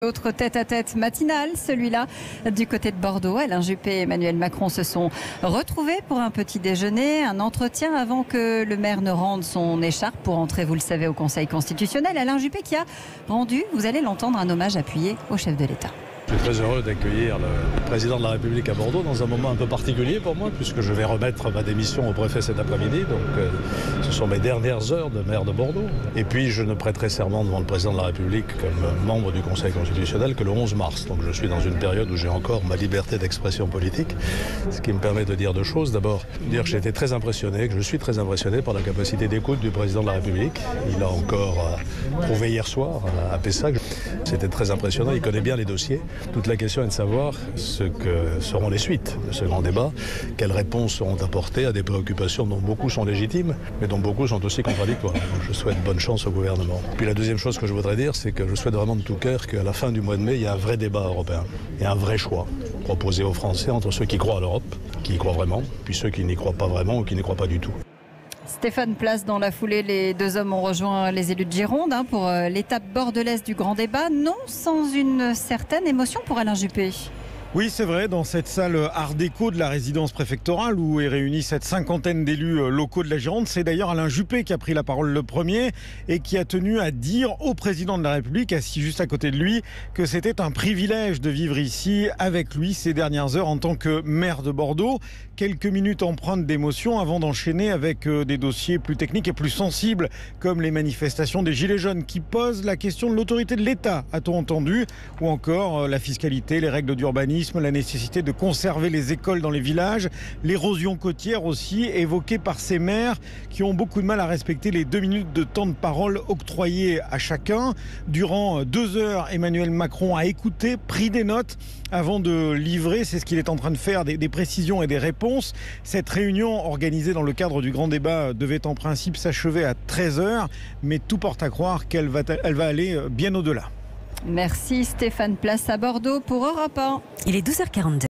Autre tête-à-tête matinal, celui-là du côté de Bordeaux. Alain Juppé et Emmanuel Macron se sont retrouvés pour un petit déjeuner, un entretien avant que le maire ne rende son écharpe pour entrer, vous le savez, au Conseil constitutionnel. Alain Juppé qui a rendu, vous allez l'entendre, un hommage appuyé au chef de l'État. Je suis très heureux d'accueillir le président de la République à Bordeaux dans un moment un peu particulier pour moi, puisque je vais remettre ma démission au préfet cet après-midi. Donc ce sont mes dernières heures de maire de Bordeaux. Et puis je ne prêterai serment devant le président de la République comme membre du Conseil constitutionnel que le 11 mars. Donc je suis dans une période où j'ai encore ma liberté d'expression politique, ce qui me permet de dire deux choses. D'abord, dire que j'ai été très impressionné, que je suis très impressionné par la capacité d'écoute du président de la République. Il a encore prouvé hier soir à Pessac. C'était très impressionnant, il connaît bien les dossiers. Toute la question est de savoir ce que seront les suites de ce grand débat, quelles réponses seront apportées à des préoccupations dont beaucoup sont légitimes, mais dont beaucoup sont aussi contradictoires. Donc je souhaite bonne chance au gouvernement. Puis la deuxième chose que je voudrais dire, c'est que je souhaite vraiment de tout cœur qu'à la fin du mois de mai, il y ait un vrai débat européen et un vrai choix proposé aux Français entre ceux qui croient à l'Europe, qui y croient vraiment, puis ceux qui n'y croient pas vraiment ou qui n'y croient pas du tout. Stéphane Place, dans la foulée, les deux hommes ont rejoint les élus de Gironde pour l'étape bordelaise du grand débat, non sans une certaine émotion pour Alain Juppé. Oui, c'est vrai, dans cette salle art déco de la résidence préfectorale où est réunie cette cinquantaine d'élus locaux de la Gironde, c'est d'ailleurs Alain Juppé qui a pris la parole le premier et qui a tenu à dire au président de la République, assis juste à côté de lui, que c'était un privilège de vivre ici avec lui ces dernières heures en tant que maire de Bordeaux. Quelques minutes empreintes d'émotion avant d'enchaîner avec des dossiers plus techniques et plus sensibles comme les manifestations des Gilets jaunes qui posent la question de l'autorité de l'État, a-t-on entendu, ou encore la fiscalité, les règles d'urbanisme, la nécessité de conserver les écoles dans les villages, l'érosion côtière aussi, évoquée par ces maires qui ont beaucoup de mal à respecter les 2 minutes de temps de parole octroyés à chacun. Durant 2 heures, Emmanuel Macron a écouté, pris des notes avant de livrer, c'est ce qu'il est en train de faire, des précisions et des réponses. Cette réunion organisée dans le cadre du grand débat devait en principe s'achever à 13h, mais tout porte à croire qu'elle va aller bien au-delà. Merci Stéphane Place à Bordeaux pour Europe 1. Il est 12h42.